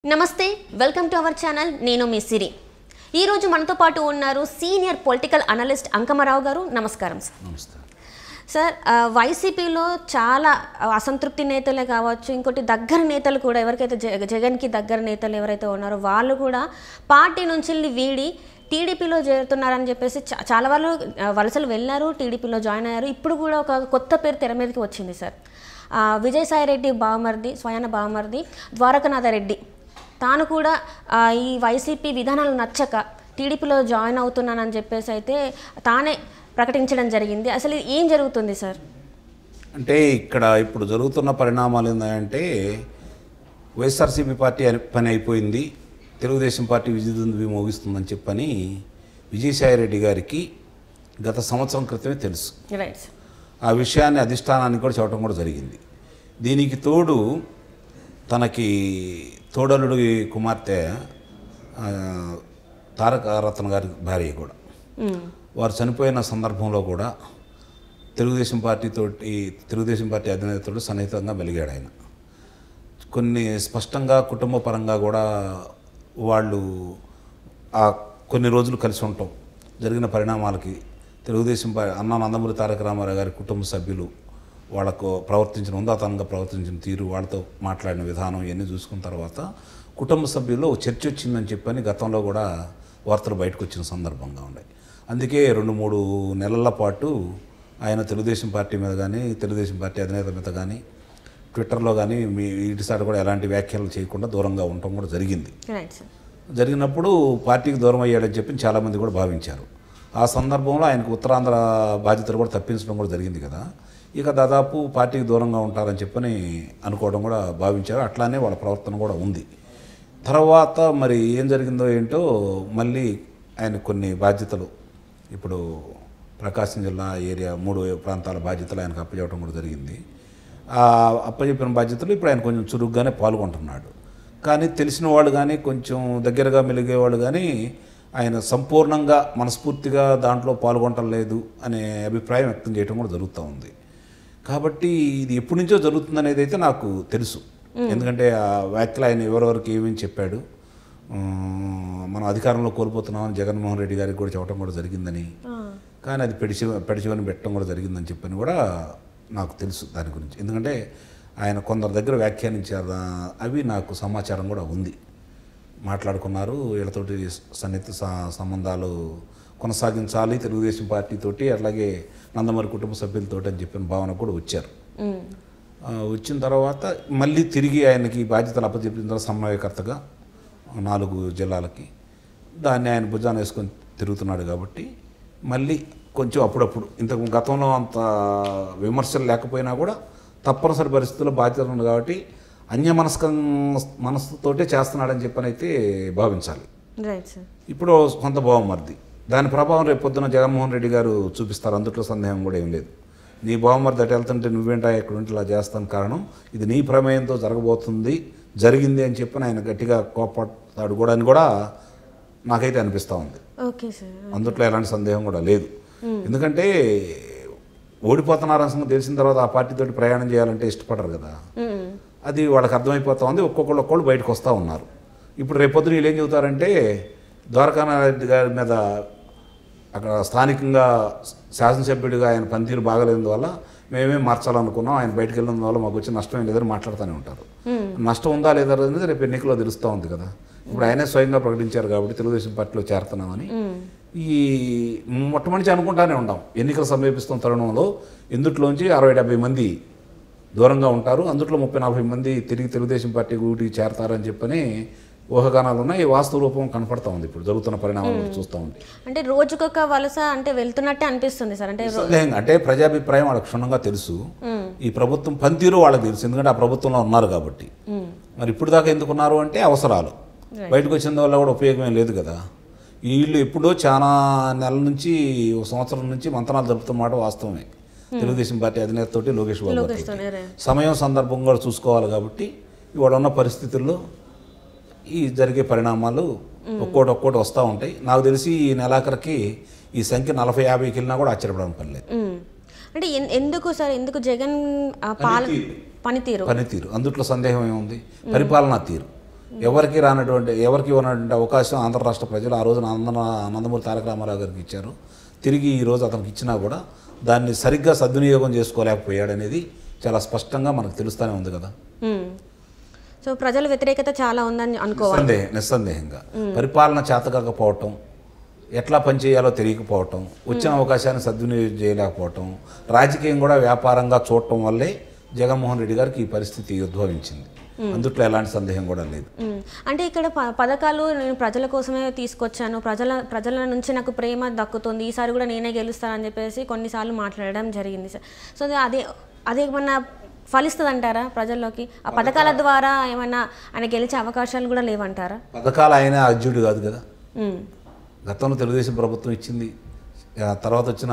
నమస్తే welcome to our channel నేను మీ సిరి ఈ రోజు మనతో పాటు ఉన్నారు సీనియర్ పొలిటికల్ అనలిస్ట్ అంకమరావు గారు నమస్కారం సార్ నమస్తే సార్ వైసీపీలో చాలా అసంతృప్తి నేతలే కావచ్చు ఇంకోటి దగ్గర నేతలు కూడా ఎవరికైతే జగన్కి దగ్గర నేతలు ఎవరైతే ఉన్నారో వాళ్ళు కూడా పార్టీ నుంచి వీడి టీడీపీలో చేరుతున్నారని చెప్పేసి చాలా వాళ్ళు వలసలు వెళ్ళారు టీడీపీలో జాయిన్ అయ్యారు ఇప్పుడు కూడా ఒక కొత్త పేరు తెర మీదకి వచ్చింది సార్ విజయసాయిరెడ్డి బావమర్ది స్వయాన బావమర్ది ద్వారకనాథరెడ్డి తాను కూడా ఈ వైసీపీ విధానాలు నచ్చక టీడీపీలో జాయిన్ అవుతున్నానని చెప్పేసి అయితే తానే ప్రకటించడం జరిగింది. అసలు ఏం జరుగుతుంది సార్? అంటే ఇక్కడ ఇప్పుడు జరుగుతున్న పరిణామాలు ఏంటంటే వైఎస్ఆర్సీపీ పార్టీ పని అయిపోయింది, తెలుగుదేశం పార్టీ విజయదుందుభి మోగిస్తుందని చెప్పని విజయసాయిరెడ్డి గారికి గత సంవత్సరం క్రితమే తెలుసు. ఆ విషయాన్ని అధిష్టానానికి కూడా చెప్పడం కూడా జరిగింది. దీనికి తోడు తనకి తోడలుడి కుమార్తె తారక రత్న గారి భార్య కూడా వారు చనిపోయిన సందర్భంలో కూడా తెలుగుదేశం పార్టీ అధినేతతో సన్నిహితంగా మెలిగాడు ఆయన. కొన్ని స్పష్టంగా కుటుంబ పరంగా కూడా వాళ్ళు ఆ కొన్ని రోజులు కలిసి ఉంటాం జరిగిన పరిణామాలకి తెలుగుదేశం అన్నా నందమూరి తారక రామారావు గారి కుటుంబ సభ్యులు వాళ్ళకు ఉందాతనంగా ప్రవర్తించిన తీరు, వాళ్ళతో మాట్లాడిన విధానం ఇవన్నీ చూసుకున్న తర్వాత కుటుంబ సభ్యుల్లో చర్చ వచ్చిందని చెప్పని గతంలో కూడా వార్తలు బయటకు వచ్చిన సందర్భంగా ఉన్నాయి. అందుకే 2-3 నెలల పాటు ఆయన తెలుగుదేశం పార్టీ మీద కానీ తెలుగుదేశం పార్టీ అధినేత మీద కానీ ట్విట్టర్లో కానీ ఇటుసారి కూడా ఎలాంటి వ్యాఖ్యలు చేయకుండా దూరంగా ఉండటం కూడా జరిగింది. జరిగినప్పుడు పార్టీకి దూరం అయ్యాడని చెప్పి చాలామంది కూడా భావించారు. ఆ సందర్భంలో ఆయనకు ఉత్తరాంధ్ర బాధ్యతలు కూడా తప్పించడం కూడా జరిగింది కదా. ఇక దాదాపు పార్టీకి దూరంగా ఉంటారని చెప్పని అనుకోవడం కూడా భావించారు. అట్లానే వాళ్ళ ప్రవర్తన కూడా ఉంది. తర్వాత మరి ఏం జరిగిందో ఏంటో మళ్ళీ ఆయన కొన్ని బాధ్యతలు ఇప్పుడు ప్రకాశం జిల్లా ఏరియా 3 ప్రాంతాల బాధ్యతలు ఆయనకు అప్పచెప్పడం కూడా జరిగింది. ఆ అప్పచెప్పిన బాధ్యతలు ఇప్పుడు ఆయన కొంచెం చురుగ్గానే పాల్గొంటున్నాడు. కానీ తెలిసిన వాళ్ళు కానీ కొంచెం దగ్గరగా మెలిగేవాళ్ళు కానీ ఆయన సంపూర్ణంగా మనస్ఫూర్తిగా దాంట్లో పాల్గొనటం లేదు అనే అభిప్రాయం వ్యక్తం చేయడం కూడా జరుగుతూ ఉంది. కాబట్టి ఇది ఎప్పటి నుంచో జరుగుతుందనేది అయితే నాకు తెలుసు. ఎందుకంటే ఆ వ్యాఖ్యలు ఆయన ఎవరెవరికి ఏమేమి చెప్పాడు, మనం అధికారంలో కోల్పోతున్నామని జగన్మోహన్ రెడ్డి గారికి కూడా చెప్పడం కూడా జరిగిందని, కానీ అది పెడిచివని పెట్టడం కూడా జరిగిందని చెప్పని కూడా నాకు తెలుసు దాని గురించి. ఎందుకంటే ఆయన కొందరి దగ్గర వ్యాఖ్యానించారు, అవి నాకు సమాచారం కూడా ఉంది. మాట్లాడుకున్నారు, వీళ్ళతోటి సన్నిహిత సంబంధాలు కొనసాగించాలి తెలుగుదేశం పార్టీతోటి, అలాగే నందమూరి కుటుంబ సభ్యులతో అని చెప్పిన భావన కూడా వచ్చారు. వచ్చిన తర్వాత మళ్ళీ తిరిగి ఆయనకి బాధ్యతలు అప్పచెప్పిన తర్వాత సమన్వయకర్తగా 4 జిల్లాలకి దాన్ని ఆయన భుజాన వేసుకొని తిరుగుతున్నాడు. కాబట్టి మళ్ళీ కొంచెం అప్పుడప్పుడు ఇంతకు గతంలో అంత విమర్శలు లేకపోయినా కూడా తప్పనిసరి పరిస్థితుల్లో బాధ్యతలు ఉంది కాబట్టి మనసుతోటే చేస్తున్నాడని చెప్పనైతే భావించాలి. ఇప్పుడు కొంత బావమర్ది దాని ప్రభావం రేపు పొద్దున జగన్మోహన్ రెడ్డి గారు చూపిస్తారు, అందుట్లో సందేహం కూడా ఏం లేదు. నీ బావమర్ది అటు వెళ్తుంటే నువ్వేంటా ఎక్కడుంటే ఇలా చేస్తాను, కారణం ఇది నీ ప్రమేయంతో జరిగింది అని చెప్పి ఆయన గట్టిగా కోపడతాడు కూడా అని కూడా నాకైతే అనిపిస్తూ ఉంది. అందుట్లో ఎలాంటి సందేహం కూడా లేదు. ఎందుకంటే ఓడిపోతున్నారని తెలిసిన తర్వాత ఆ పార్టీతోటి ప్రయాణం చేయాలంటే ఇష్టపడరు కదా, అది వాళ్ళకి అర్థమైపోతూ ఉంది. ఒక్కొక్కళ్ళు బయటకు వస్తూ ఉన్నారు. ఇప్పుడు రేపొద్దున వీళ్ళు ఏం చెబుతారంటే ద్వారకానాథ్ గారి మీద అక్కడ స్థానికంగా శాసనసభ్యుడిగా ఆయన పనితీరు బాగలేనందువల్ల మేమేం మార్చాలనుకున్నాం, ఆయన బయటకు వెళ్ళిన వల్ల మాకు వచ్చి నష్టం ఏం లేదని మాట్లాడుతూనే ఉంటారు. నష్టం ఉందా లేదా అనేది రేపు ఎన్నికల్లో తెలుస్తూ ఉంది కదా. ఇప్పుడు ఆయనే స్వయంగా ప్రకటించారు కాబట్టి తెలుగుదేశం పార్టీలో చేరుతున్నామని. ఈ మొట్టమొదటి అనుకుంటానే ఉంటాం, ఎన్నికలు సమీపిస్తున్న తరుణంలో ఇందుట్లోంచి 60-70 మంది దూరంగా ఉంటారు, అందుట్లో 30-40 మంది తిరిగి తెలుగుదేశం పార్టీ గూటికి చేరతారని చెప్పని ఊహాగానాలు ఉన్నాయి. వాస్తవ రూపం కనపడతా ఉంది ఇప్పుడు జరుగుతున్న పరిణామాలు చూస్తూ ఉంది. అంటే రోజుకొక వలస అంటే వెళ్తున్నట్టే అనిపిస్తుంది సార్. అంటే ప్రజాభిప్రాయం వాళ్ళకి క్షుణ్ణంగా తెలుసు, ఈ ప్రభుత్వం పనితీరు వాళ్ళకి తెలుసు, ఎందుకంటే ఆ ప్రభుత్వంలో ఉన్నారు కాబట్టి. మరి ఇప్పుడు దాకా ఎందుకున్నారు అంటే అవసరాలు, బయటకు వచ్చిన వల్ల కూడా ఉపయోగం లేదు కదా. వీళ్ళు ఎప్పుడో చాలా నెలల నుంచి 1 సంవత్సరం నుంచి మంతనాలు జరుపుతున్నమాట వాస్తవమే. తెలుగుదేశం పార్టీ అధినేతతోటి లోకేష్ బాబు సమయం సందర్భం కూడా చూసుకోవాలి. కాబట్టి ఇవాళ ఉన్న పరిస్థితుల్లో ఈ జరిగే పరిణామాలు ఒక్కోటి వస్తూ ఉంటాయి. నాకు తెలిసి ఈ నెలాఖరికి ఈ సంఖ్య 40-50కి వెళ్ళినా కూడా ఆశ్చర్యపడడం పని లేదు. అంటే ఎందుకు సార్, ఎందుకు జగన్ పనితీరు అందుట్లో సందేహం ఏముంది, పరిపాలనా తీరు. ఎవరికి ఉన్నటువంటి అవకాశం ఆంధ్ర రాష్ట్ర ప్రజలు ఆ రోజున నందమూరి తారక రామారావు గారికి ఇచ్చారు. తిరిగి ఈరోజు అతనికి ఇచ్చినా కూడా దాన్ని సరిగ్గా సద్వినియోగం చేసుకోలేకపోయాడనేది చాలా స్పష్టంగా మనకు తెలుస్తూనే ఉంది కదా. సో ప్రజల వ్యతిరేకత చాలా ఉందని అనుకోవాలి. నిస్సందేహంగా పరిపాలన చేతకాకపోవటం, ఎట్లా పనిచేయాలో తెలియకపోవటం, వచ్చిన అవకాశాన్ని సద్వినియోగం చేయలేకపోవటం, రాజకీయం కూడా వ్యాపారంగా చూడటం వల్లే జగన్మోహన్ రెడ్డి గారికి ఈ పరిస్థితి ఉద్భవించింది. అందుట్లో ఎలాంటి సందేహం కూడా లేదు. అంటే ఇక్కడ పథకాలు నేను ప్రజల కోసమే తీసుకొచ్చాను, ప్రజల నుంచి నాకు ప్రేమ దక్కుతుంది, ఈసారి కూడా నేనే గెలుస్తానని చెప్పేసి కొన్నిసార్లు మాట్లాడడం జరిగింది సార్. సో అదేమన్నా ఫలిస్తుంది అంటారా ప్రజల్లోకి? ఆ పథకాల ద్వారా ఏమన్నా ఆయన గెలిచే అవకాశాలు కూడా లేవంటారా? పథకాలు ఆయన అర్జునుడు కాదు కదా. గతంలో తెలుగుదేశం ప్రభుత్వం ఇచ్చింది, తర్వాత వచ్చిన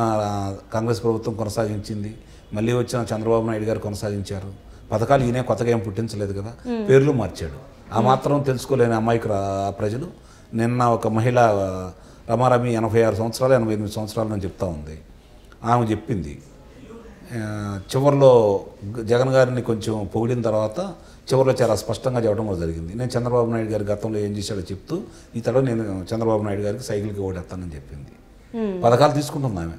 కాంగ్రెస్ ప్రభుత్వం కొనసాగించింది, మళ్ళీ వచ్చిన చంద్రబాబు నాయుడు గారు కొనసాగించారు. పథకాలు ఈయనే కొత్తగా ఏం పుట్టించలేదు కదా, పేర్లు మార్చాడు. ఆ మాత్రం తెలుసుకోలేని అమాయకుల ప్రజలు. నిన్న ఒక మహిళ రమారమి 86 సంవత్సరాలు 88 సంవత్సరాలు అని చెప్తా ఉంది. ఆమె చెప్పింది చివరిలో జగన్ గారిని కొంచెం పొగిడిన తర్వాత చివరిలో చాలా స్పష్టంగా చెప్పడం కూడా జరిగింది. నేను చంద్రబాబు నాయుడు గారి గతంలో ఏం చేశాడో చెప్తూ ఇతడు నేను చంద్రబాబు నాయుడు గారికి సైకిల్కి ఓడేస్తానని చెప్పింది. పథకాలు తీసుకుంటుంది ఆమె,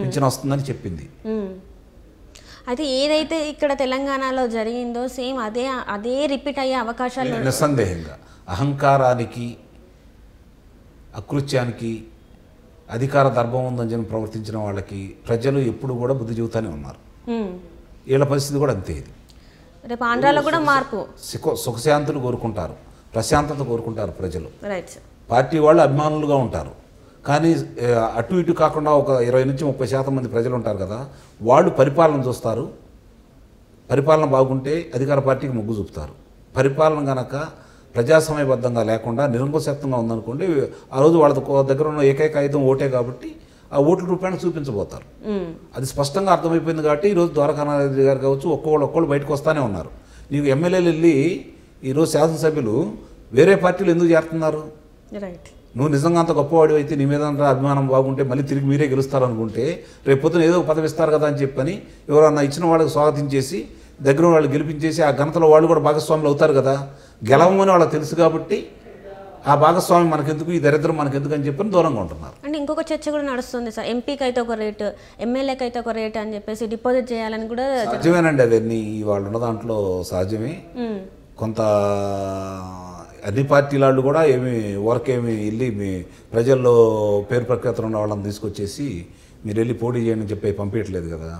పింఛన్ వస్తుందని చెప్పింది. అయితే ఏదైతే ఇక్కడ తెలంగాణలో జరిగిందో సేమ్ అదే రిపీట్ అయ్యే అవకాశాలు నిస్సందేహంగా. అహంకారానికి, అకృత్యానికి, అధికార దర్భం ఉందని చెప్పి ప్రవర్తించిన వాళ్ళకి ప్రజలు ఎప్పుడు కూడా బుద్ధి చెబుతానే ఉన్నారు. వీళ్ళ పరిస్థితి కూడా అంతే. ఇది రేపు ఆంధ్రాలో కూడా మార్పు. సుఖశాంతులు కోరుకుంటారు, ప్రశాంతత కోరుకుంటారు ప్రజలు. రైట్. పార్టీ వాళ్ళు అభిమానులుగా ఉంటారు, కానీ అటు ఇటు కాకుండా ఒక 20 నుంచి 30% మంది ప్రజలు ఉంటారు కదా, వాళ్ళు పరిపాలన చూస్తారు. పరిపాలన బాగుంటే అధికార పార్టీకి మొగ్గు చూపుతారు. పరిపాలన కనుక ప్రజాసమయబద్ధంగా లేకుండా నిరంకుశత్వంగా ఉందనుకోండి, ఆ రోజు వాళ్ళ దగ్గర ఉన్న ఏకైక ఆయుధం ఓటే కాబట్టి ఆ ఓట్ల రూపాయలు చూపించబోతారు. అది స్పష్టంగా అర్థమైపోయింది కాబట్టి ఈరోజు ద్వారకానాథ్ గారు కావచ్చు ఒక్కొక్కళ్ళు బయటకు వస్తూనే ఉన్నారు. నీకు ఎమ్మెల్యేలు వెళ్ళి ఈరోజు శాసనసభ్యులు వేరే పార్టీలు ఎందుకు చేరుతున్నారు? రైట్. నువ్వు నిజంగా అంత గొప్పవాడి అయితే, నీ మీద అభిమానం బాగుంటే మళ్ళీ తిరిగి మీరే గెలుస్తారనుకుంటే రేపు పొద్దున ఏదో పదవి ఇస్తారు కదా అని చెప్పని ఎవరన్నా ఇచ్చిన వాళ్ళకి స్వాగతించేసి దగ్గర వాళ్ళు గెలిపించేసి ఆ ఘనతలో వాళ్ళు కూడా భాగస్వాములు అవుతారు కదా. గెలవమని వాళ్ళకి తెలుసు కాబట్టి ఆ భాగస్వామి మనకెందుకు, ఈ దరిద్రం మనకెందుకు అని చెప్పని దూరంగా ఉంటున్నారు. అంటే ఇంకొక చర్చ కూడా నడుస్తుంది సార్, ఎంపీకి అయితే ఒక రేటు, ఎమ్మెల్యేకి అయితే ఒక రేటు అని చెప్పేసి డిపాజిట్ చేయాలని కూడా. సహజమేనండి, అవన్నీ వాళ్ళు ఉన్న దాంట్లో సహజమే. కొంత అన్ని పార్టీల వాళ్ళు కూడా ఊరకేమి వెళ్ళి మీ ప్రజల్లో పేరు ప్రఖ్యాతలు ఉన్న వాళ్ళని తీసుకొచ్చేసి మీరు వెళ్ళి పోటీ చేయండి చెప్పి పంపించట్లేదు కదా.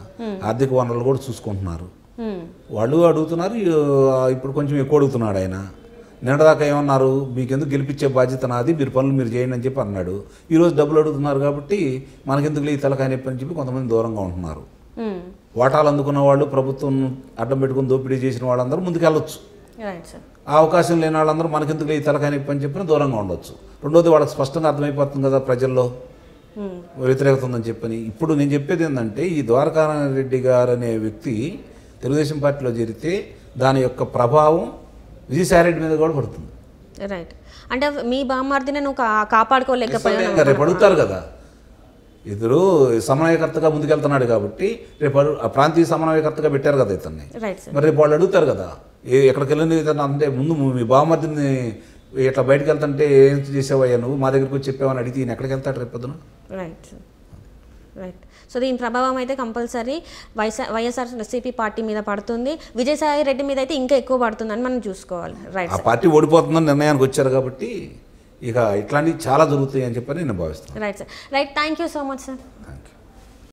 ఆర్థిక వనరులు కూడా చూసుకుంటున్నారు, వాళ్ళు అడుగుతున్నారు. ఇప్పుడు కొంచెం ఎక్కువ అడుగుతున్నాడు ఆయన. నిన్నదాకా ఏమన్నారు, మీకెందుకు గెలిపించే బాధ్యత నాది, మీరు పనులు మీరు చేయండి అని చెప్పి అన్నాడు. ఈరోజు డబ్బులు అడుగుతున్నారు కాబట్టి మనకెందుకు ఈ తలకాయ నొప్పి అని చెప్పి కొంతమంది దూరంగా ఉంటున్నారు. వాటాలు అందుకున్న వాళ్ళు, ప్రభుత్వం అడ్డం పెట్టుకుని దోపిడీ చేసిన వాళ్ళందరూ ముందుకెళ్ళొచ్చు. ఆ అవకాశం లేని వాళ్ళందరూ మనకెందుకు ఈ తలకాయ నొప్పి అని చెప్పిన దూరంగా ఉండొచ్చు. రెండోది వాళ్ళకి స్పష్టంగా అర్థమైపోతుంది కదా ప్రజల్లో వ్యతిరేకత ఉందని చెప్పని. ఇప్పుడు నేను చెప్పేది ఏంటంటే, ఈ ద్వారకానాథ్ గారు అనే వ్యక్తి తెలుగుదేశం పార్టీలో చేరితే దాని యొక్క ప్రభావం విజయసాయిరెడ్డి మీద కూడా పడుతుంది. రైట్. అంటే మీ బామ్మార్దిని నువ్వు కాపాడుకోలేకపోయావు. రేపు అడుగుతారు కదా, ఇద్దరు సమన్వయకర్తగా ముందుకెళ్తున్నాడు కాబట్టి రేపు ప్రాంతీయ సమన్వయకర్తగా పెట్టారు కదా ఇతన్ని. మరి రేపు వాళ్ళు అడుగుతారు కదా, ఎక్కడికి వెళ్ళింది అంటే ముందు మీ బామ్మర్దిని ఇట్లా బయటకు వెళ్తుంటే ఏం చేసావయ్యా నువ్వు, మా దగ్గరికి వచ్చి చెప్పావని అడిగితే ఈయన ఎక్కడికి వెళ్తాడు రేపు పొద్దున. రైట్. రైట్. సో దీని ప్రభావం అయితే కంపల్సరీ వైఎస్ఆర్సీపీ పార్టీ మీద పడుతుంది, విజయసాయి రెడ్డి మీద అయితే ఇంకా ఎక్కువ పడుతుందని మనం చూసుకోవాలి. రైట్. ఆ పార్టీ ఓడిపోతుందని నిర్ణయానికి వచ్చారు కాబట్టి ఇక ఇట్లాంటివి చాలా జరుగుతాయి అని చెప్పని నేను భావిస్తాను. Right sir. Right. Thank you so much sir. Thank you.